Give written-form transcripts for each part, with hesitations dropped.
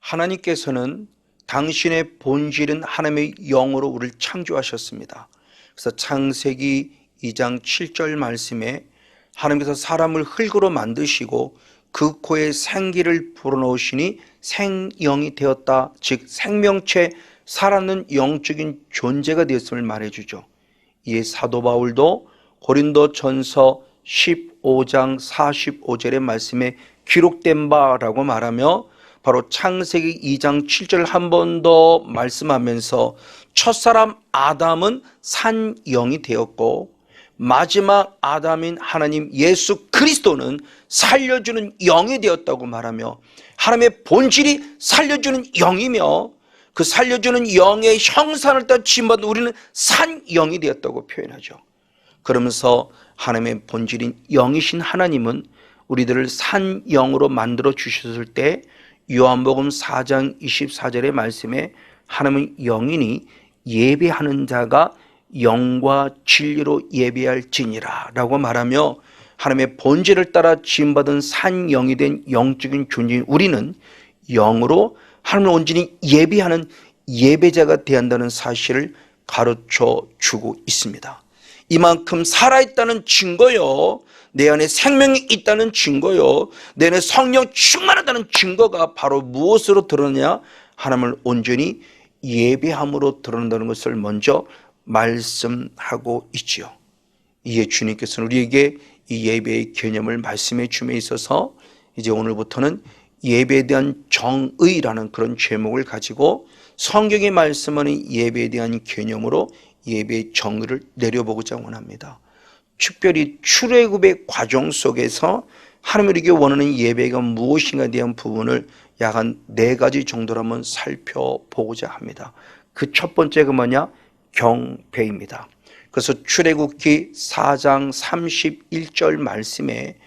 하나님께서는 당신의 본질은 하나님의 영으로 우리를 창조하셨습니다. 그래서 창세기 2장 7절 말씀에 하나님께서 사람을 흙으로 만드시고 그 코에 생기를 불어넣으시니 생영이 되었다. 즉 생명체, 살아있는 영적인 존재가 되었음을 말해주죠. 이에 사도 바울도 고린도전서 15장 45절의 말씀에 기록된 바라고 말하며 바로 창세기 2장 7절 한 번 더 말씀하면서 첫사람 아담은 산영이 되었고 마지막 아담인 하나님 예수 그리스도는 살려주는 영이 되었다고 말하며 하나님의 본질이 살려주는 영이며 그 살려주는 영의 형상을 따라 지음받은 우리는 산영이 되었다고 표현하죠. 그러면서 하나님의 본질인 영이신 하나님은 우리들을 산영으로 만들어 주셨을 때 요한복음 4장 24절의 말씀에 하나님은 영이니 예배하는 자가 영과 진리로 예배할지니라 라고 말하며 하나님의 본질을 따라 지음받은 산영이 된 영적인 존재인 우리는 영으로 하나님을 온전히 예배하는 예배자가 되어야 한다는 사실을 가르쳐 주고 있습니다. 이만큼 살아있다는 증거요, 내 안에 생명이 있다는 증거요, 내 안에 성령 충만하다는 증거가 바로 무엇으로 드러나냐? 하나님을 온전히 예배함으로 드러난다는 것을 먼저 말씀하고 있지요. 이에 주님께서는 우리에게 이 예배의 개념을 말씀해 줌에 있어서 이제 오늘부터는 예배에 대한 정의라는 그런 제목을 가지고 성경의 말씀하는 예배에 대한 개념으로 예배의 정의를 내려보고자 원합니다. 특별히 출애굽의 과정 속에서 하나님이 우리에게 원하는 예배가 무엇인가에 대한 부분을 약 한 4가지 정도로 한번 살펴보고자 합니다. 그 첫 번째가 뭐냐? 경배입니다. 그래서 출애굽기 4장 31절 말씀에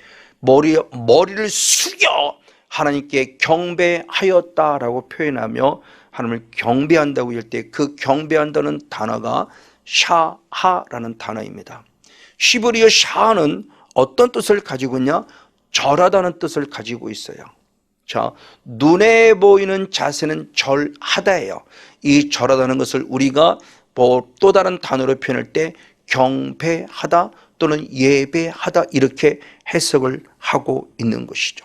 머리를 숙여 하나님께 경배하였다라고 표현하며 하나님을 경배한다고 할 때 그 경배한다는 단어가 샤하라는 단어입니다. 히브리어 샤하는 어떤 뜻을 가지고 있냐? 절하다는 뜻을 가지고 있어요. 자, 눈에 보이는 자세는 절하다예요. 이 절하다는 것을 우리가 또 다른 단어로 표현할 때 경배하다 또는 예배하다 이렇게 해석을 하고 있는 것이죠.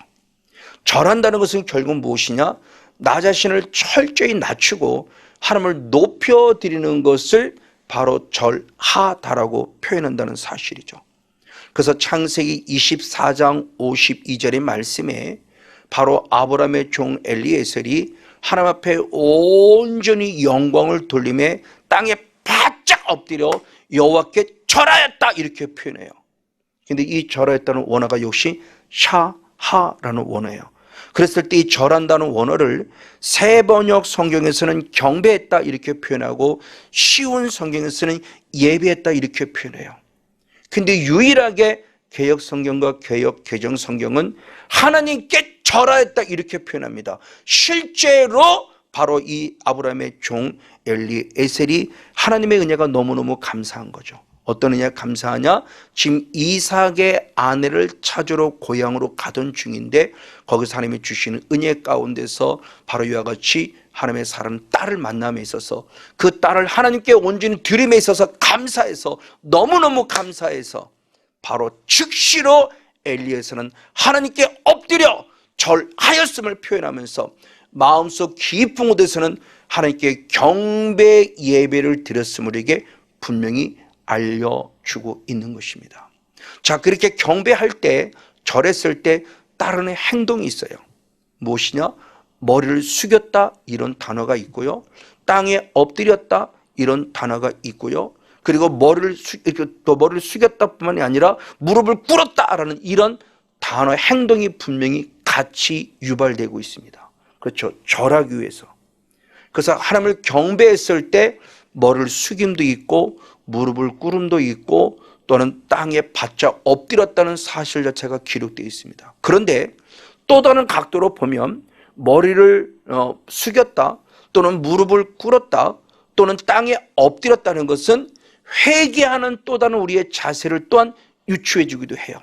절한다는 것은 결국 무엇이냐? 나 자신을 철저히 낮추고 하나님을 높여드리는 것을 바로 절하다라고 표현한다는 사실이죠. 그래서 창세기 24장 52절의 말씀에 바로 아브라함의 종 엘리에셀이 하나님 앞에 온전히 영광을 돌리며 땅에 바짝 엎드려 여호와께 절하였다 이렇게 표현해요. 근데 이 절하였다는 원어가 역시 샤하라는 원어예요. 그랬을 때 이 절한다는 원어를 새 번역 성경에서는 경배했다 이렇게 표현하고 쉬운 성경에서는 예배했다 이렇게 표현해요. 근데 유일하게 개역 성경과 개역 개정 성경은 하나님께 절하였다 이렇게 표현합니다. 실제로 바로 이 아브라함의 종 엘리에셀이 하나님의 은혜가 너무너무 감사한 거죠. 어떤 은혜가 감사하냐? 지금 이삭의 아내를 찾으러 고향으로 가던 중인데 거기서 하나님이 주시는 은혜 가운데서 바로 이와 같이 하나님의 사람 딸을 만남에 있어서 그 딸을 하나님께 온전히 드림에 있어서 감사해서 너무너무 감사해서 바로 즉시로 엘리에서는 하나님께 엎드려 절하였음을 표현하면서 마음속 깊은 곳에서는 하나님께 경배 예배를 드렸음을 우리에게 분명히 알려주고 있는 것입니다. 자, 그렇게 경배할 때, 절했을 때 따르는 행동이 있어요. 무엇이냐? 머리를 숙였다 이런 단어가 있고요, 땅에 엎드렸다 이런 단어가 있고요, 그리고 머리를 숙였다 뿐만이 아니라 무릎을 꿇었다라는 이런 단어 행동이 분명히 같이 유발되고 있습니다. 그렇죠? 절하기 위해서. 그래서 하나님을 경배했을 때 머리를 숙임도 있고 무릎을 꿇음도 있고 또는 땅에 바짝 엎드렸다는 사실 자체가 기록되어 있습니다. 그런데 또 다른 각도로 보면 머리를 숙였다 또는 무릎을 꿇었다 또는 땅에 엎드렸다는 것은 회개하는 또 다른 우리의 자세를 또한 유추해 주기도 해요.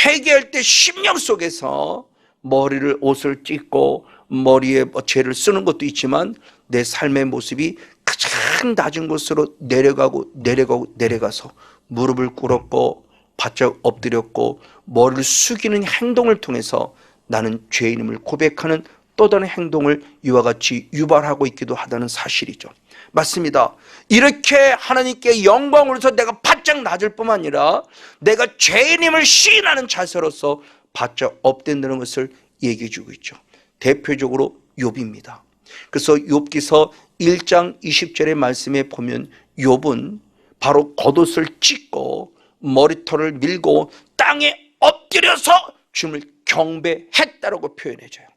회개할 때 심령 속에서 머리를 옷을 찢고 머리에 죄를 쓰는 것도 있지만 내 삶의 모습이 가장 낮은 곳으로 내려가서 무릎을 꿇었고 바짝 엎드렸고 머리를 숙이는 행동을 통해서 나는 죄인임을 고백하는 또 다른 행동을 이와 같이 유발하고 있기도 하다는 사실이죠. 맞습니다. 이렇게 하나님께 영광으로서 내가 바짝 낮을 뿐만 아니라 내가 죄인임을 시인하는 자세로서 바짝 엎드린다는 것을 얘기해 주고 있죠. 대표적으로 욥입니다. 그래서 욥기서 1장 20절의 말씀에 보면 욥은 바로 겉옷을 찢고 머리털을 밀고 땅에 엎드려서 주님을 경배했다라고 표현해줘요.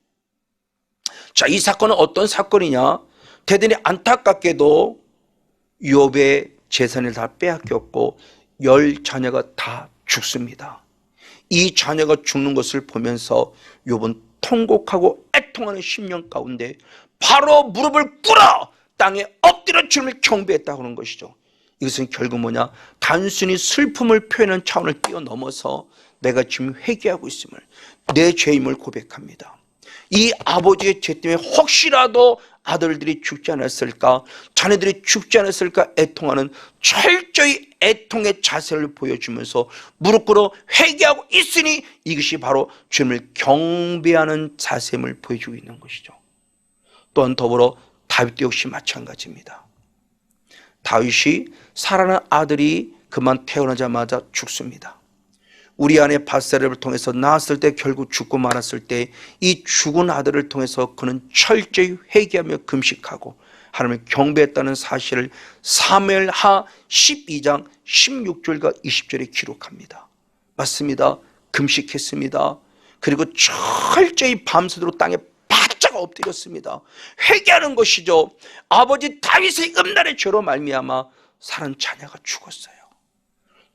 자, 이 사건은 어떤 사건이냐? 대단히 안타깝게도 욥의 재산을 다 빼앗겼고 10 자녀가 다 죽습니다. 이 자녀가 죽는 것을 보면서 욥은 통곡하고 애통하는 심령 가운데 바로 무릎을 꿇어 땅에 엎드려 주님을 경배했다고 하는 것이죠. 이것은 결국 뭐냐? 단순히 슬픔을 표현하는 차원을 뛰어넘어서 내가 지금 회개하고 있음을, 내 죄임을 고백합니다. 이 아버지의 죄 때문에 혹시라도 아들들이 죽지 않았을까, 자녀들이 죽지 않았을까 애통하는 철저히 애통의 자세를 보여주면서 무릎 꿇어 회개하고 있으니 이것이 바로 주님을 경배하는 자세임을 보여주고 있는 것이죠. 또한 더불어 다윗도 역시 마찬가지입니다. 다윗이 사랑하는 아들이 그만 태어나자마자 죽습니다. 우리 아내 바세바를 통해서 낳았을 때 결국 죽고 말았을 때 이 죽은 아들을 통해서 그는 철저히 회개하며 금식하고 하나님을 경배했다는 사실을 사무엘하 12장 16절과 20절에 기록합니다. 맞습니다. 금식했습니다. 그리고 철저히 밤새도록 땅에 바짝 엎드렸습니다. 회개하는 것이죠. 아버지 다윗의 음란의 죄로 말미암아 사는 자녀가 죽었어요.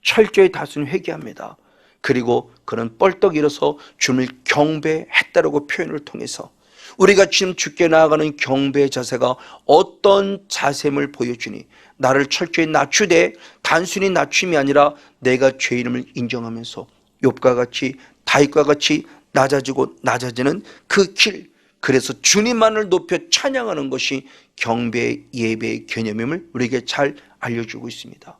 철저히 다스는 회개합니다. 그리고 그는 뻘떡 일어서 주님을 경배했다라고 표현을 통해서 우리가 지금 주께 나아가는 경배의 자세가 어떤 자세임을 보여주니 나를 철저히 낮추되 단순히 낮춤이 아니라 내가 죄인임을 인정하면서 욥과 같이 다윗과 같이 낮아지고 낮아지는 그 길, 그래서 주님만을 높여 찬양하는 것이 경배의 예배의 개념임을 우리에게 잘 알려주고 있습니다.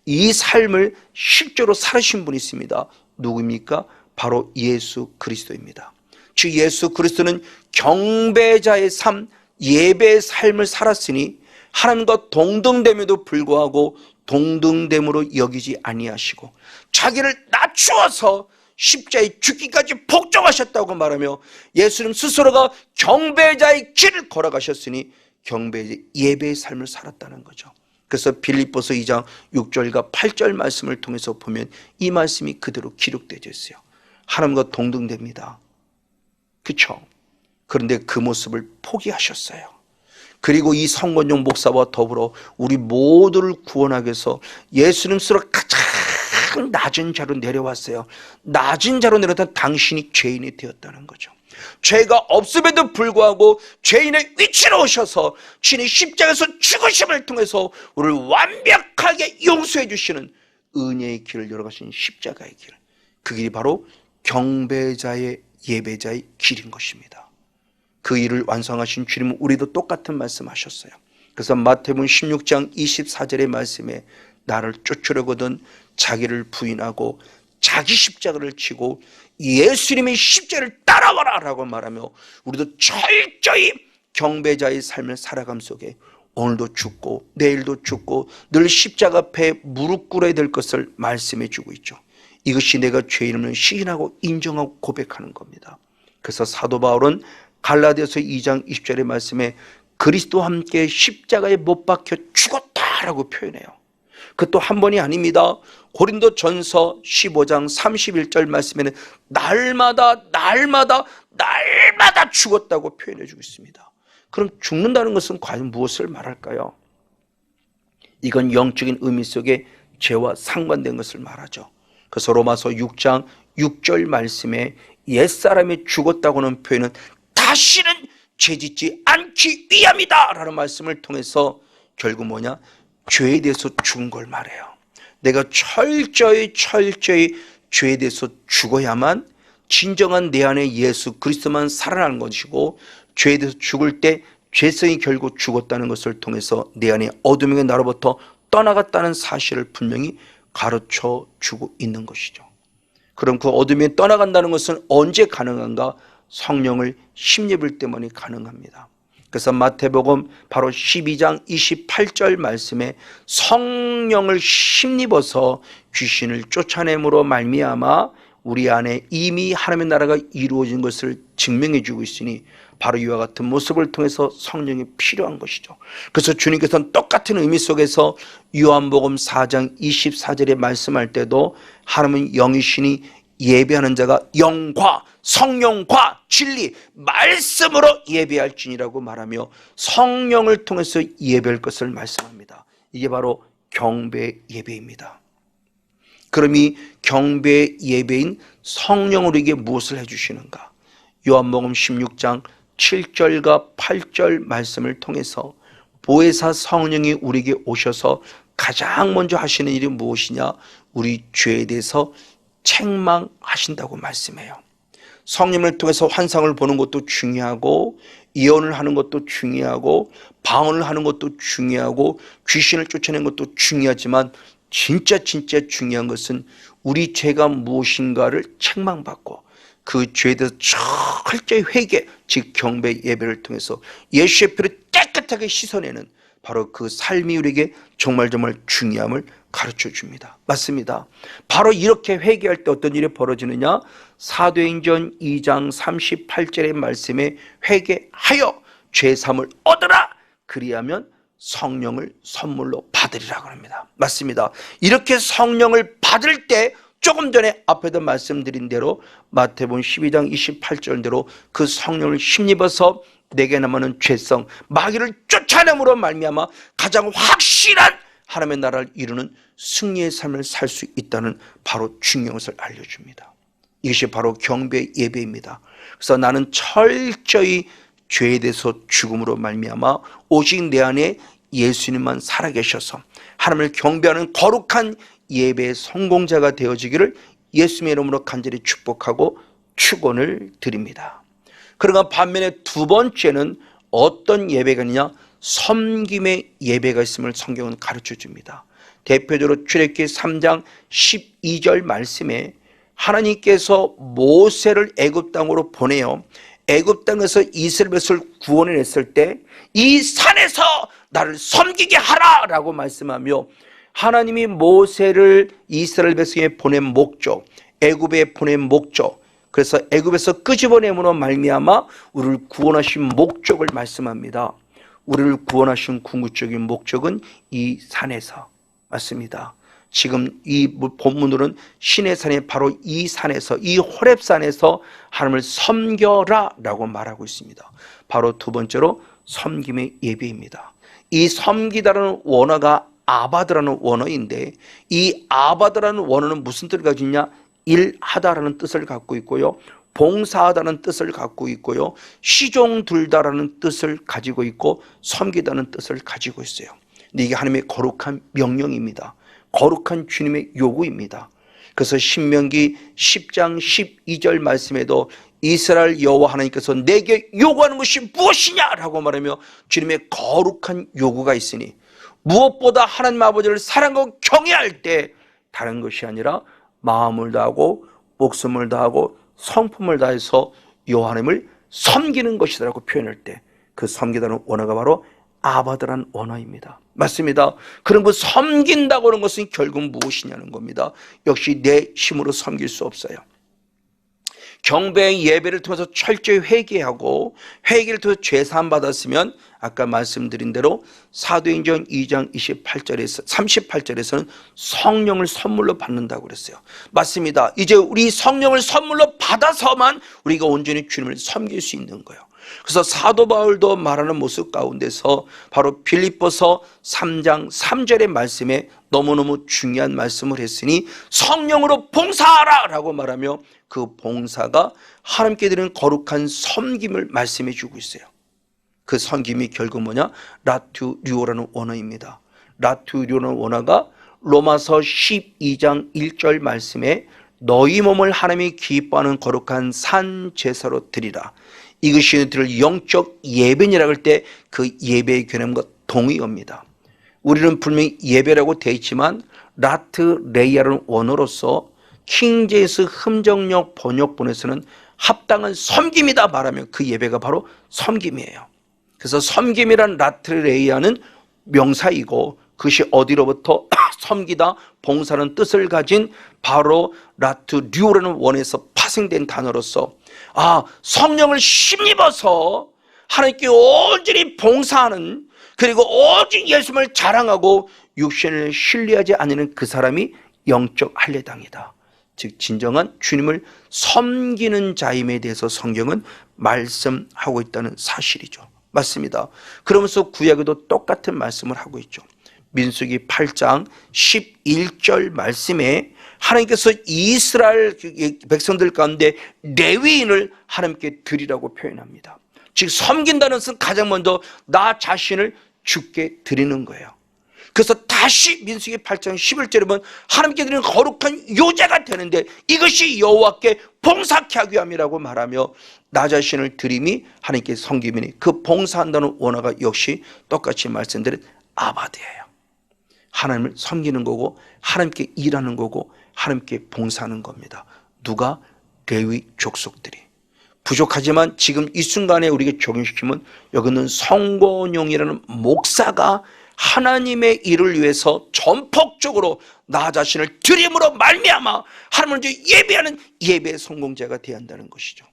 이 삶을 실제로 살으신 분이 있습니다. 누구입니까? 바로 예수 그리스도입니다. 즉 예수 그리스도는 경배자의 삶, 예배의 삶을 살았으니 하나님과 동등됨에도 불구하고 동등됨으로 여기지 아니하시고 자기를 낮추어서 십자가에 죽기까지 복종하셨다고 말하며 예수님 스스로가 경배자의 길을 걸어가셨으니 경배의 예배의 삶을 살았다는 거죠. 그래서 빌립보서 2장 6절과 8절 말씀을 통해서 보면 이 말씀이 그대로 기록되어 있어요. 하나님과 동등됩니다. 그렇죠? 그런데 그 모습을 포기하셨어요. 그리고 이 성건용 목사와 더불어 우리 모두를 구원하기 위해서 예수님 스스로 가장 낮은 자로 내려왔어요. 낮은 자로 내려왔던 당신이 죄인이 되었다는 거죠. 죄가 없음에도 불구하고 죄인의 위치로 오셔서 친히 십자가에서 죽으심을 통해서 우리를 완벽하게 용서해 주시는 은혜의 길을 열어가신 십자가의 길, 그 길이 바로 경배자의 예배자의 길인 것입니다. 그 일을 완성하신 주님은 우리도 똑같은 말씀하셨어요. 그래서 마태복음 16장 24절의 말씀에 나를 쫓으려거든 자기를 부인하고 자기 십자가를 지고 예수님의 십자가를 따라와라 라고 말하며 우리도 철저히 경배자의 삶을 살아감 속에 오늘도 죽고 내일도 죽고 늘 십자가 앞에 무릎 꿇어야 될 것을 말씀해 주고 있죠. 이것이 내가 죄인임을 시인하고 인정하고 고백하는 겁니다. 그래서 사도 바울은 갈라디아서 2장 20절의 말씀에 그리스도와 함께 십자가에 못 박혀 죽었다라고 표현해요. 그것도 한 번이 아닙니다. 고린도 전서 15장 31절 말씀에는 날마다 죽었다고 표현해 주고 있습니다. 그럼 죽는다는 것은 과연 무엇을 말할까요? 이건 영적인 의미 속에 죄와 상관된 것을 말하죠. 그래서 로마서 6장 6절 말씀에 옛사람이 죽었다고 하는 표현은 다시는 죄짓지 않기 위함이다 라는 말씀을 통해서 결국 뭐냐? 죄에 대해서 죽은 걸 말해요. 내가 철저히 죄에 대해서 죽어야만 진정한 내 안에 예수 그리스도만 살아나는 것이고 죄에 대해서 죽을 때 죄성이 결국 죽었다는 것을 통해서 내 안에 어둠의 나로부터 떠나갔다는 사실을 분명히 가르쳐 주고 있는 것이죠. 그럼 그 어둠이 떠나간다는 것은 언제 가능한가? 성령을 힘입을 때만이 가능합니다. 그래서 마태복음 바로 12장 28절 말씀에 성령을 힘입어서 귀신을 쫓아냄으로 말미암아 우리 안에 이미 하나님의 나라가 이루어진 것을 증명해 주고 있으니 바로 이와 같은 모습을 통해서 성령이 필요한 것이죠. 그래서 주님께서는 똑같은 의미 속에서 요한복음 4장 24절에 말씀할 때도 하나님은 영이시니 예배하는 자가 영과 성령과 진리 말씀으로 예배할지니라고 말하며 성령을 통해서 예배할 것을 말씀합니다. 이게 바로 경배 예배입니다. 그럼 이 경배 예배인 성령으로 이게 무엇을 해주시는가? 요한복음 16장 7절과 8절 말씀을 통해서 보혜사 성령이 우리에게 오셔서 가장 먼저 하시는 일이 무엇이냐? 우리 죄에 대해서 책망하신다고 말씀해요. 성령을 통해서 환상을 보는 것도 중요하고 예언을 하는 것도 중요하고 방언을 하는 것도 중요하고 귀신을 쫓아내는 것도 중요하지만 진짜 중요한 것은 우리 죄가 무엇인가를 책망받고 그 죄에 대해서 철저히 회개, 즉 경배 예배를 통해서 예수의 피로 깨끗하게 씻어내는 바로 그 삶이 우리에게 정말 중요함을 가르쳐 줍니다. 맞습니다. 바로 이렇게 회개할 때 어떤 일이 벌어지느냐? 사도행전 2장 38절의 말씀에 회개하여 죄사함을 얻으라. 그리하면 성령을 선물로 받으리라고 합니다. 맞습니다. 이렇게 성령을 받을 때 조금 전에 앞에도 말씀드린 대로 마태복음 12장 28절대로 그 성령을 힘입어서 내게 남아는 죄성 마귀를 쫓아냄으로 말미암아 가장 확실한 하나님의 나라를 이루는 승리의 삶을 살 수 있다는 바로 중요한 것을 알려줍니다. 이것이 바로 경배 예배입니다. 그래서 나는 철저히 죄에 대해서 죽음으로 말미암아 오직 내 안에 예수님만 살아계셔서 하나님을 경배하는 거룩한 예배의 성공자가 되어지기를 예수님의 이름으로 간절히 축복하고 축원을 드립니다. 그러나 반면에 두 번째는 어떤 예배가 있느냐? 섬김의 예배가 있음을 성경은 가르쳐 줍니다. 대표적으로 출애굽기 3장 12절 말씀에 하나님께서 모세를 애굽 땅으로 보내요. 애굽 땅에서 이스라엘 백성을 구원해냈을 때 이 산에서 나를 섬기게 하라라고 말씀하며 하나님이 모세를 이스라엘 백성에 보낸 목적, 애굽에 보낸 목적, 그래서 애굽에서 끄집어내므로 말미암아 우리를 구원하신 목적을 말씀합니다. 우리를 구원하신 궁극적인 목적은 이 산에서 맞습니다. 지금 이 본문으로는 시내산의 바로 이 산에서 이 호렙산에서 하나님을 섬겨라 라고 말하고 있습니다. 바로 두 번째로 섬김의 예배입니다. 이 섬기다라는 원어가 아바드라는 원어인데 이 아바드라는 원어는 무슨 뜻을 가지고 있냐? 일하다라는 뜻을 갖고 있고요, 봉사하다는 뜻을 갖고 있고요, 시종 들다라는 뜻을 가지고 있고 섬기다는 뜻을 가지고 있어요. 근데 이게 하나님의 거룩한 명령입니다. 거룩한 주님의 요구입니다. 그래서 신명기 10장 12절 말씀에도 이스라엘 여호와 하나님께서 내게 요구하는 것이 무엇이냐라고 말하며 주님의 거룩한 요구가 있으니 무엇보다 하나님 아버지를 사랑하고 경외할 때 다른 것이 아니라 마음을 다하고 목숨을 다하고 성품을 다해서 여호와 하나님을 섬기는 것이다라고 표현할 때 그 섬기다는 원어가 바로 아바드라는 원어입니다. 맞습니다. 그럼 그 섬긴다고 하는 것은 결국 무엇이냐는 겁니다. 역시 내 힘으로 섬길 수 없어요. 경배의 예배를 통해서 철저히 회개하고 회개를 통해서 죄사함 받았으면 아까 말씀드린 대로 사도행전 2장 38절에서는 성령을 선물로 받는다고 그랬어요. 맞습니다. 이제 우리 성령을 선물로 받아서만 우리가 온전히 주님을 섬길 수 있는 거예요. 그래서 사도 바울도 말하는 모습 가운데서 바로 빌립보서 3장 3절의 말씀에 너무너무 중요한 말씀을 했으니 성령으로 봉사하라 라고 말하며 그 봉사가 하나님께 드리는 거룩한 섬김을 말씀해 주고 있어요. 그 섬김이 결국 뭐냐? 라투리오라는 원어입니다. 라투리오라는 원어가 로마서 12장 1절 말씀에 너희 몸을 하나님이 기뻐하는 거룩한 산 제사로 드리라. 이것이 드릴 영적 예배니라고 할 때 그 예배의 개념과 동의어입니다. 우리는 분명히 예배라고 되어 있지만 라트 레이아라는 원어로서 킹제임스 흠정역 번역본에서는 합당한 섬김이다 말하면 그 예배가 바로 섬김이에요. 그래서 섬김이란 라트 레이아는 명사이고 그것이 어디로부터 섬기다 봉사는 뜻을 가진 바로 라트 류라는 원에서 파생된 단어로서 성령을 힘입어서 하나님께 온전히 봉사하는, 그리고 오직 예수님을 자랑하고 육신을 신뢰하지 않는 그 사람이 영적 할례당이다. 즉 진정한 주님을 섬기는 자임에 대해서 성경은 말씀하고 있다는 사실이죠. 맞습니다. 그러면서 구약에도 똑같은 말씀을 하고 있죠. 민수기 8장 11절 말씀에 하나님께서 이스라엘 백성들 가운데 레위인을 하나님께 드리라고 표현합니다. 즉 섬긴다는 것은 가장 먼저 나 자신을 주께 드리는 거예요. 그래서 다시 민수기 8장 11절에 보면 하나님께 드리는 거룩한 요제가 되는데 이것이 여호와께 봉사케 하기 위함이라고 말하며 나 자신을 드림이 하나님께 섬김이니 그 봉사한다는 원어가 역시 똑같이 말씀드린 아바드예요. 하나님을 섬기는 거고 하나님께 일하는 거고 하나님께 봉사하는 겁니다. 누가? 레위 족속들이. 부족하지만 지금 이 순간에 우리에게 적용시키면 여기는 성권용이라는 목사가 하나님의 일을 위해서 전폭적으로 나 자신을 드림으로 말미암아 하나님을 예배하는 예배의 성공자가 되어야 한다는 것이죠.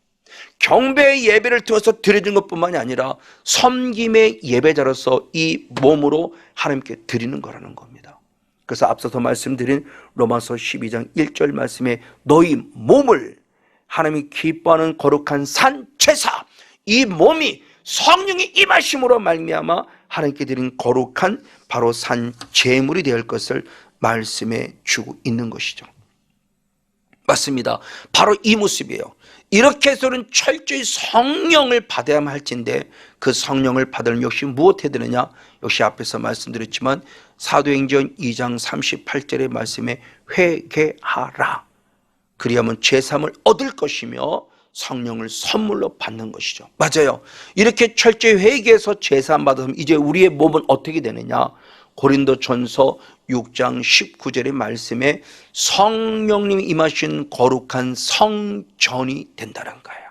경배의 예배를 통해서 드리는 것뿐만이 아니라 섬김의 예배자로서 이 몸으로 하나님께 드리는 거라는 겁니다. 그래서 앞서서 말씀드린 로마서 12장 1절 말씀에 너희 몸을 하나님이 기뻐하는 거룩한 산 제사, 이 몸이 성령이 임하심으로 말미암아 하나님께 드린 거룩한 바로 산 제물이 될 것을 말씀해 주고 있는 것이죠. 맞습니다. 바로 이 모습이에요. 이렇게 해서는 철저히 성령을 받아야만 할진데 그 성령을 받으려면 역시 무엇 해야 되느냐? 역시 앞에서 말씀드렸지만 사도행전 2장 38절의 말씀에 회개하라. 그리하면 제삼을 얻을 것이며 성령을 선물로 받는 것이죠. 맞아요. 이렇게 철저히 회개해서 제삼 받으면 이제 우리의 몸은 어떻게 되느냐? 고린도전서 6장 19절의 말씀에 성령님이 임하신 거룩한 성전이 된다는 거예요.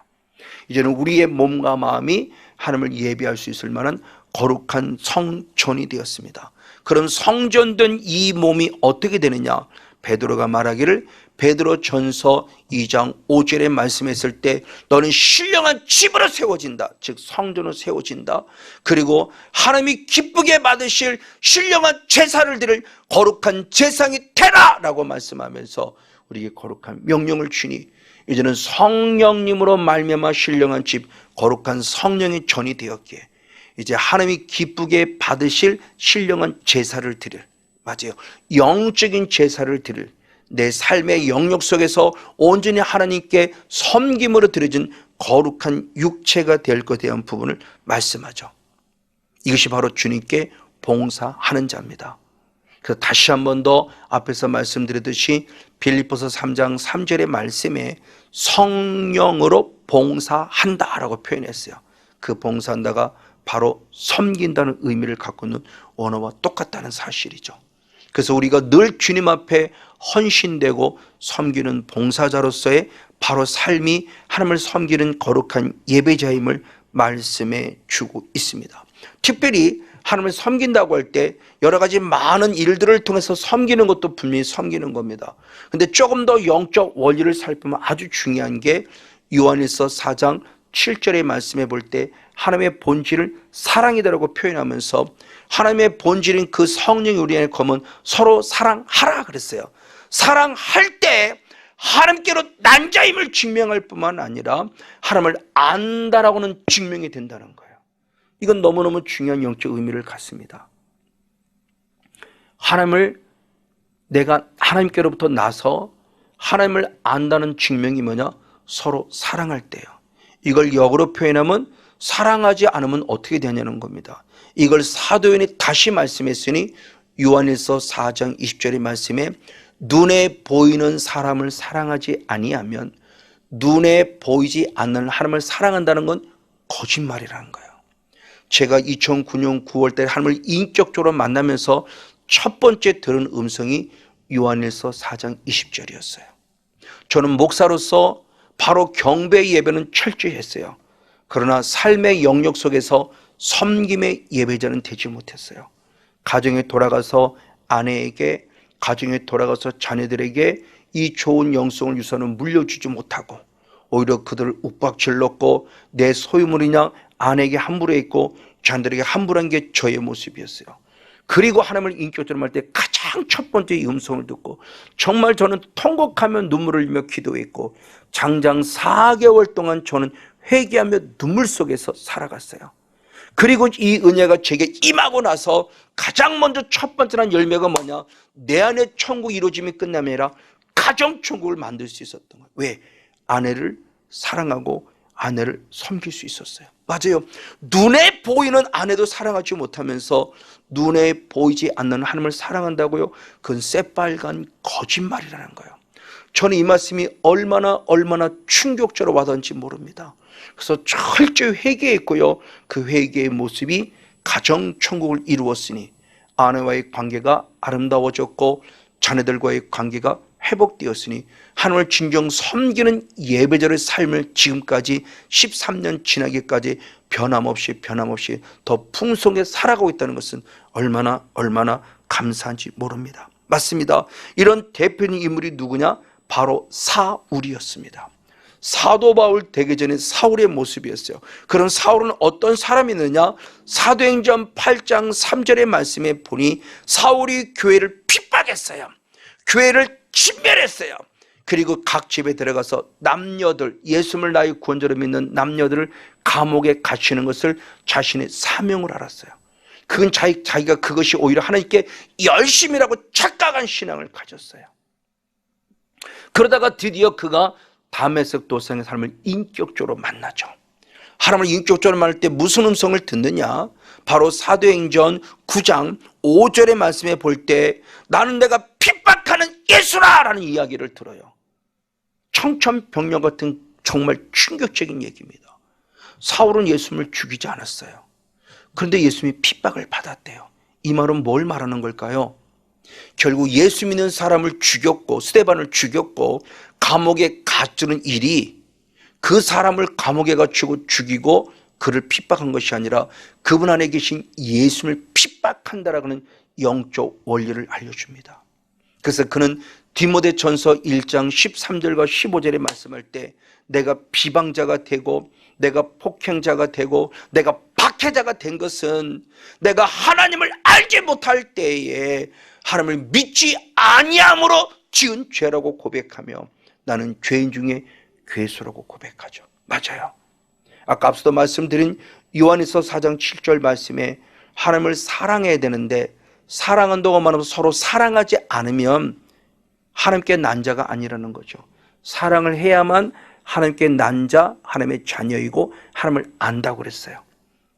이제는 우리의 몸과 마음이 하나님을 예배할 수 있을 만한 거룩한 성전이 되었습니다. 그런 성전된 이 몸이 어떻게 되느냐? 베드로가 말하기를 베드로전서 2장 5절에 말씀했을 때 너는 신령한 집으로 세워진다. 즉 성전으로 세워진다. 그리고 하나님이 기쁘게 받으실 신령한 제사를 드릴 거룩한 제상이 되라 라고 말씀하면서 우리에게 거룩한 명령을 주니 이제는 성령님으로 말미암아 신령한 집 거룩한 성령의 전이 되었기에 이제 하나님이 기쁘게 받으실 신령한 제사를 드릴, 맞아요, 영적인 제사를 드릴, 내 삶의 영역 속에서 온전히 하나님께 섬김으로 드려진 거룩한 육체가 될 것에 대한 부분을 말씀하죠. 이것이 바로 주님께 봉사하는 자입니다. 그래서 다시 한 번 더 앞에서 말씀드렸듯이 빌립보서 3장 3절의 말씀에 성령으로 봉사한다라고 표현했어요. 그 봉사한다가 바로 섬긴다는 의미를 갖고 있는 언어와 똑같다는 사실이죠. 그래서 우리가 늘 주님 앞에 헌신되고 섬기는 봉사자로서의 바로 삶이 하나님을 섬기는 거룩한 예배자임을 말씀해 주고 있습니다. 특별히 하나님을 섬긴다고 할 때 여러 가지 많은 일들을 통해서 섬기는 것도 분명히 섬기는 겁니다. 근데 조금 더 영적 원리를 살피면 아주 중요한 게 요한일서 4장 7절의 말씀해 볼 때 하나님의 본질을 사랑이다라고 표현하면서 하나님의 본질인 그 성령이 우리 안에 거면 서로 사랑하라 그랬어요. 사랑할 때 하나님께로 난 자임을 증명할 뿐만 아니라 하나님을 안다라고는 증명이 된다는 거예요. 이건 너무너무 중요한 영적 의미를 갖습니다. 하나님을 내가 하나님께로부터 나서 하나님을 안다는 증명이 뭐냐? 서로 사랑할 때요. 이걸 역으로 표현하면 사랑하지 않으면 어떻게 되냐는 겁니다. 이걸 사도 요한이 다시 말씀했으니 요한일서 4장 20절의 말씀에 눈에 보이는 사람을 사랑하지 아니하면 눈에 보이지 않는 하나님을 사랑한다는 건 거짓말이라는 거예요. 제가 2009년 9월 달 하나님을 인격적으로 만나면서 첫 번째 들은 음성이 요한일서 4장 20절이었어요. 저는 목사로서 바로 경배 예배는 철저히 했어요. 그러나 삶의 영역 속에서 섬김의 예배자는 되지 못했어요. 가정에 돌아가서 아내에게, 가정에 돌아가서 자녀들에게 이 좋은 영성을 유산을 물려주지 못하고 오히려 그들을 윽박질렀고 내 소유물이냐 아내에게 함부로 했고 자녀들에게 함부로 한 게 저의 모습이었어요. 그리고 하나님을 인격적으로 할 때 가장 첫 번째 이 음성을 듣고 정말 저는 통곡하며 눈물을 흘리며 기도했고 장장 4개월 동안 저는 회개하며 눈물 속에서 살아갔어요. 그리고 이 은혜가 제게 임하고 나서 가장 먼저 첫 번째란 열매가 뭐냐, 내 안에 천국이 이루어짐이 끝남이 아니라 가정천국을 만들 수 있었던 거예요. 왜? 아내를 사랑하고 아내를 섬길 수 있었어요. 맞아요. 눈에 보이는 아내도 사랑하지 못하면서 눈에 보이지 않는 하나님을 사랑한다고요? 그건 새빨간 거짓말이라는 거예요. 저는 이 말씀이 얼마나 충격적으로 와닿는지 모릅니다. 그래서 철저히 회개했고요. 그 회개의 모습이 가정천국을 이루었으니 아내와의 관계가 아름다워졌고 자녀들과의 관계가 회복되었으니 하나님을 진정 섬기는 예배자의 삶을 지금까지 13년 지나기까지 변함없이 더 풍성하게 살아가고 있다는 것은 얼마나 감사한지 모릅니다. 맞습니다. 이런 대표적인 인물이 누구냐? 바로 사울이었습니다. 사도 바울 되기 전에 사울의 모습이었어요. 그런 사울은 어떤 사람이느냐? 사도행전 8장 3절의 말씀에 보니 사울이 교회를 핍박했어요. 교회를 침멸했어요. 그리고 각 집에 들어가서 남녀들, 예수를 나의 구원자로 믿는 남녀들을 감옥에 갇히는 것을 자신의 사명을 알았어요. 그건 자기가 그것이 오히려 하나님께 열심이라고 착각한 신앙을 가졌어요. 그러다가 드디어 그가 다메섹 도상의 사람을 인격적으로 만나죠. 하나님을 인격적으로 만날 때 무슨 음성을 듣느냐? 바로 사도행전 9장 5절의 말씀에 볼 때 나는 내가 핍박하는 예수라 라는 이야기를 들어요. 청천벽력 같은 정말 충격적인 얘기입니다. 사울은 예수님을 죽이지 않았어요. 그런데 예수님이 핍박을 받았대요. 이 말은 뭘 말하는 걸까요? 결국 예수 믿는 사람을 죽였고 스데반을 죽였고 감옥에 갇히는 일이 그 사람을 감옥에 갇히고 죽이고 그를 핍박한 것이 아니라 그분 안에 계신 예수님을 핍박한다라는 영적 원리를 알려줍니다. 그래서 그는 디모데전서 1장 13절과 15절에 말씀할 때 내가 비방자가 되고 내가 폭행자가 되고 내가 박해자가 된 것은 내가 하나님을 알지 못할 때에 하나님을 믿지 아니함으로 지은 죄라고 고백하며 나는 죄인 중에 괴수라고 고백하죠. 맞아요. 아까 앞서도 말씀드린 요한일서 4장 7절 말씀에 하나님을 사랑해야 되는데 사랑한다고 말하면서 서로 사랑하지 않으면 하나님께 난 자가 아니라는 거죠. 사랑을 해야만 하나님께 난 자, 하나님의 자녀이고 하나님을 안다고 그랬어요.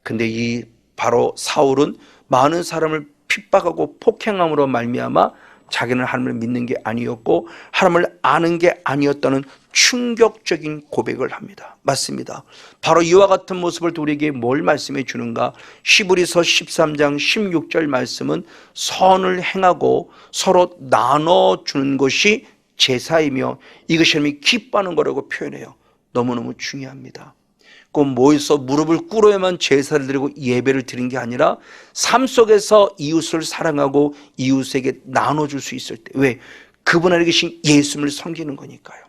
근데 이 바로 사울은 많은 사람을 핍박하고 폭행함으로 말미암아 자기는 하나님을 믿는 게 아니었고 하나님을 아는 게 아니었다는 충격적인 고백을 합니다. 맞습니다. 바로 이와 같은 모습을 우리에게 뭘 말씀해 주는가? 히브리서 13장 16절 말씀은 선을 행하고 서로 나눠주는 것이 제사이며 이것이 하나님이 기뻐하는 거라고 표현해요. 너무너무 중요합니다. 꼭 모여서 무릎을 꿇어야만 제사를 드리고 예배를 드린 게 아니라 삶 속에서 이웃을 사랑하고 이웃에게 나눠줄 수 있을 때, 왜? 그분 안에 계신 예수님을 섬기는 거니까요.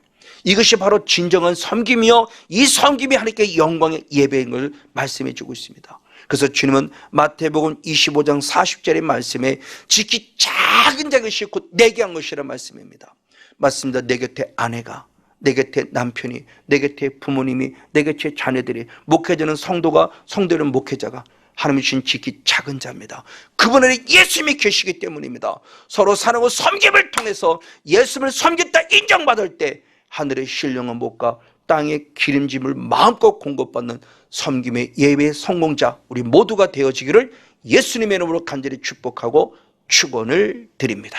이것이 바로 진정한 섬김이요 이 섬김이 하나님께 영광의 예배인 걸 말씀해 주고 있습니다. 그래서 주님은 마태복음 25장 40절의 말씀에 지키 작은 것이 곧 내게 한 것이라는 말씀입니다. 맞습니다. 내 곁에 아내가, 내 곁에 남편이, 내 곁에 부모님이, 내 곁에 자녀들이, 목회자는 성도는 목회자가 하나님이 주신 지키 작은 자입니다. 그분 안에 예수님이 계시기 때문입니다. 서로 사랑하고 섬김을 통해서 예수님을 섬겼다 인정받을 때 하늘의 신령한 복과 땅의 기름짐을 마음껏 공급받는 섬김의 예배의 성공자 우리 모두가 되어지기를 예수님의 이름으로 간절히 축복하고 축원을 드립니다.